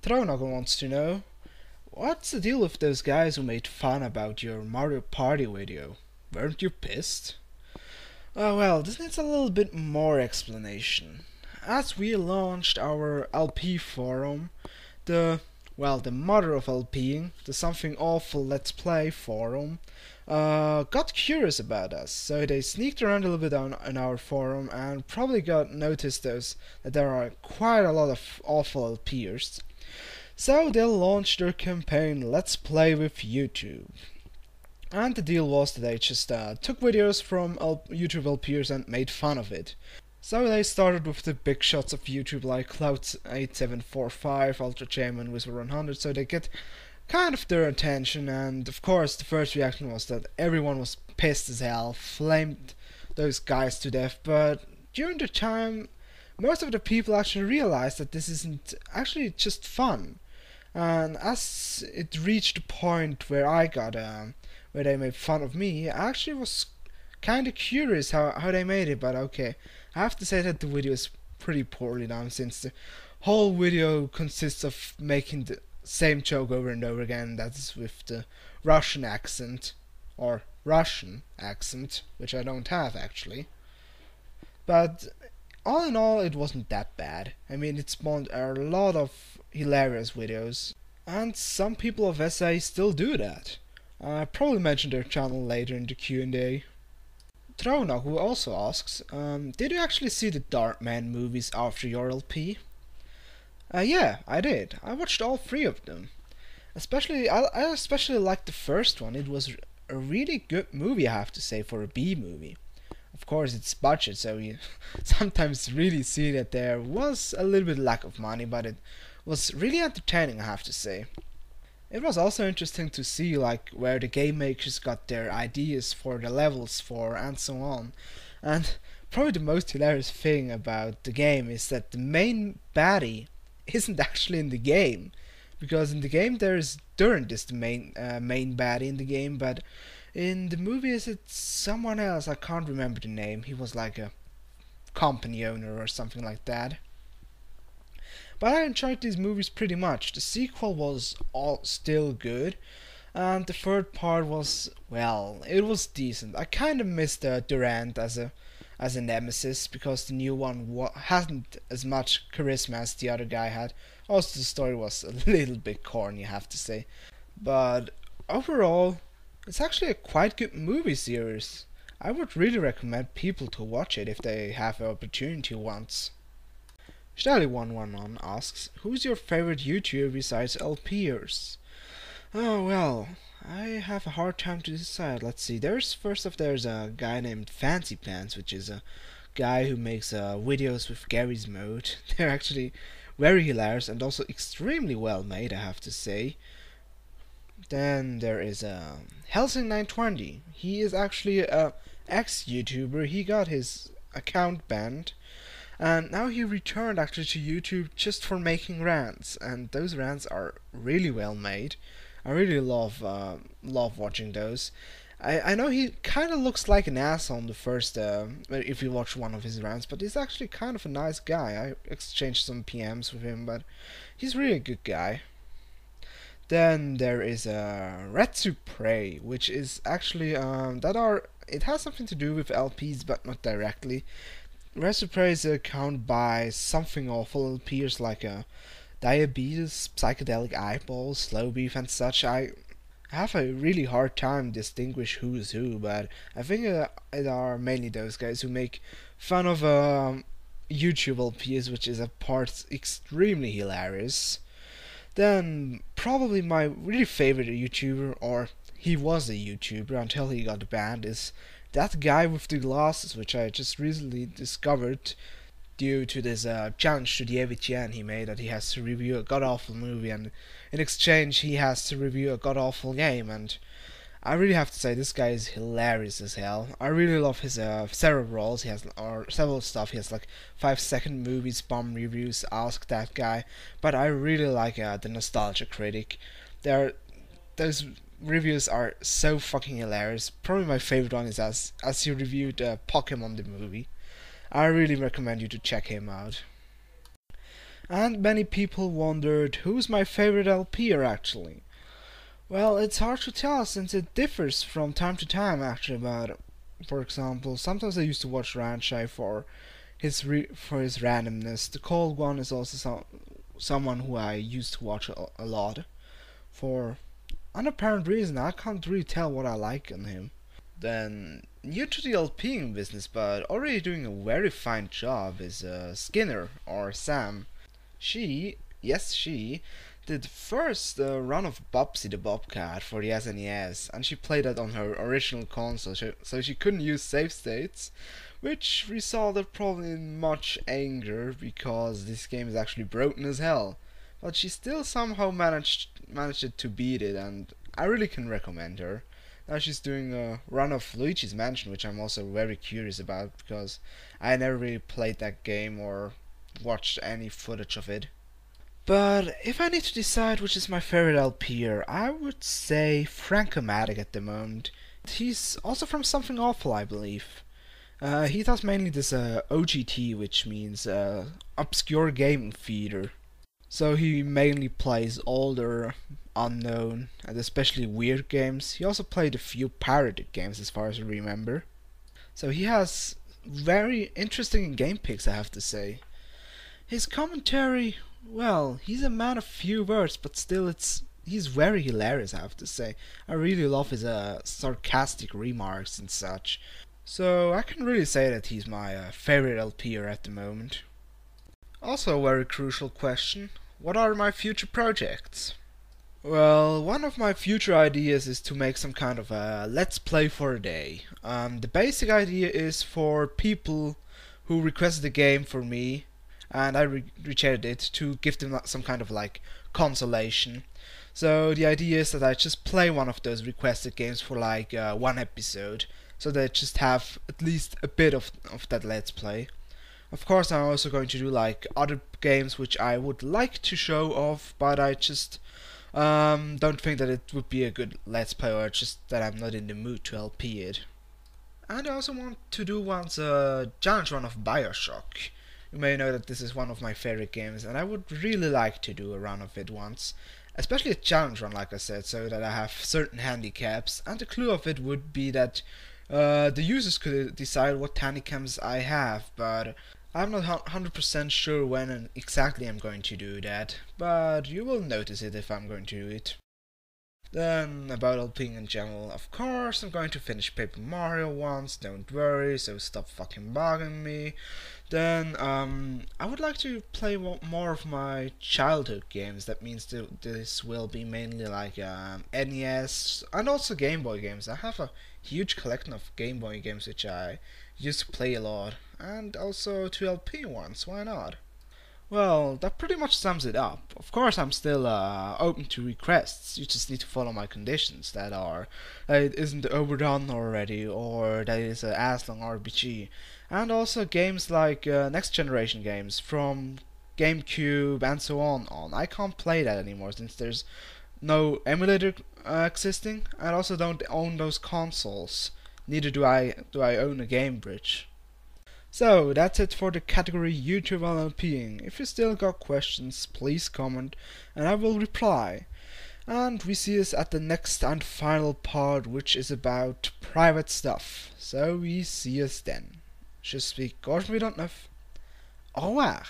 Throwknuckle wants to know, what's the deal with those guys who made fun about your Mario Party video? Weren't you pissed? Well, this needs a little bit more explanation. As we launched our LP forum, the mother of LPing, the Something Awful Let's Play forum, got curious about us, so they sneaked around a little bit on our forum and probably got noticed that there are quite a lot of awful LP'ers. So they launched their campaign Let's Play with YouTube. And the deal was that they just took videos from YouTube LP'ers and made fun of it. So they started with the big shots of YouTube like Cloud8745, Ultra Chairman, Whisper 100, so they get kind of their attention, and of course the first reaction was that everyone was pissed as hell, flamed those guys to death, but during the time most of the people actually realized that this isn't actually just fun. And as it reached the point where where they made fun of me, I actually was kinda curious how they made it, but okay. I have to say that the video is pretty poorly done, since the whole video consists of making the same joke over and over again, that's with the Russian accent, or Russian accent, which I don't have actually. But all in all, it wasn't that bad. I mean, it spawned a lot of hilarious videos, and some people of SA still do that. I probably mention their channel later in the Q&A. Trona, who also asks, did you actually see the Darkman movies after your LP? Yeah, I did. I watched all three of them. I especially liked the first one. It was a really good movie, I have to say, for a B movie. Of course, it's budget, so you sometimes really see that there was a little bit lack of money, but it was really entertaining, I have to say. It was also interesting to see like where the game makers got their ideas for the levels for and so on. And probably the most hilarious thing about the game is that the main baddie isn't actually in the game, because in the game there's Durant is the main baddie in the game, but in the movies it's someone else. I can't remember the name. He was like a company owner or something like that. But I enjoyed these movies pretty much. The sequel was all still good, and the third part was, well, it was decent. I kind of missed Durant as a nemesis, because the new one hasn't as much charisma as the other guy had. Also, the story was a little bit corny, I have to say. But overall, it's actually a quite good movie series. I would really recommend people to watch it if they have the opportunity once. Shelly111 asks, who's your favorite YouTuber besides LP'ers? Oh well, I have a hard time to decide. Let's see, there's a guy named Fancy Pants, which is a guy who makes videos with Gary's mode. They're actually very hilarious and also extremely well made, I have to say. Then there is Helsing920. He is actually a ex-YouTuber. He got his account banned, and now he returned actually to YouTube just for making rants, and those rants are really well made. I really love watching those. I know he kind of looks like an asshole on the first if you watch one of his rants, but he's actually kind of a nice guy. I exchanged some PMs with him, but he's really a good guy. Then there is Retsu Prey, which is actually it has something to do with LPs, but not directly. Retsu is accounted by Something Awful LP'ers like Diabetes, Psychedelic Eyeballs, Slow Beef and such. I have a really hard time distinguish who is who, but I think it are mainly those guys who make fun of YouTube LPs, which is a part extremely hilarious. Then probably my really favorite YouTuber, or he was a YouTuber until he got banned, is that guy with the glasses, which I just recently discovered due to this challenge to the AVTN he made, that he has to review a god-awful movie, and in exchange he has to review a god-awful game, and I really have to say this guy is hilarious as hell. I really love his several roles he has, or several stuff. He has like 5-second movies, bomb reviews, Ask That Guy, but I really like the Nostalgia Critic. Those reviews are so fucking hilarious. Probably my favorite one is as he reviewed Pokemon the movie. I really recommend you to check him out. And many people wondered who's my favorite LP'er actually. Well, it's hard to tell since it differs from time to time actually, but for example, sometimes I used to watch Ranchai for for his randomness. The Cold One is also someone who I used to watch a lot for unapparent reason. I can't really tell what I like in him. Then, new to the LPing business but already doing a very fine job is Skinner or Sam. She, yes she, did the first run of Bubsy the Bobcat for the SNES, and she played that on her original console, so she couldn't use save states, which resulted probably in much anger because this game is actually broken as hell. But she still somehow managed to beat it, and I really can recommend her. Now she's doing a run of Luigi's Mansion, which I'm also very curious about because I never really played that game or watched any footage of it. But if I need to decide which is my favorite LP'er, I would say Frankomatic at the moment. He's also from Something Awful, I believe. He does mainly this OGT, which means Obscure Game Theater. So he mainly plays older, unknown, and especially weird games. He also played a few pirated games as far as I remember. So he has very interesting game picks, I have to say. His commentary, well, he's a man of few words, but still he's very hilarious, I have to say. I really love his sarcastic remarks and such. So I can really say that he's my favorite LP'er at the moment. Also a very crucial question, what are my future projects? Well, one of my future ideas is to make some kind of a let's play for a day. The basic idea is for people who requested the game for me, and I rechatted it, to give them some kind of like consolation. So the idea is that I just play one of those requested games for like one episode, so they just have at least a bit of that let's play. Of course, I'm also going to do like other games which I would like to show off, but I just don't think that it would be a good let's play, or just that I'm not in the mood to LP it. And I also want to do once a challenge run of Bioshock. You may know that this is one of my favorite games, and I would really like to do a run of it once. Especially a challenge run, like I said, so that I have certain handicaps, and the clue of it would be that the users could decide what handicaps I have, but I'm not 100% sure when and exactly I'm going to do that, but you will notice it if I'm going to do it. Then, about LPing in general, of course, I'm going to finish Paper Mario once, don't worry, so stop fucking bugging me. Then, I would like to play more of my childhood games. That means this will be mainly like NES and also Game Boy games. I have a huge collection of Game Boy games which I used to play a lot, and also 2 LP ones, why not? Well, that pretty much sums it up. Of course, I'm still open to requests. You just need to follow my conditions that are that it isn't overdone already, or that it is an as-long RPG. And also games like next generation games from GameCube and so on. I can't play that anymore since there's no emulator existing. I also don't own those consoles. Neither do I own a Game Bridge. So that's it for the category YouTube LPing. If you still got questions, please comment and I will reply. And we see us at the next and final part, which is about private stuff. So we see us then. Je suis Cauchemar89. Au revoir.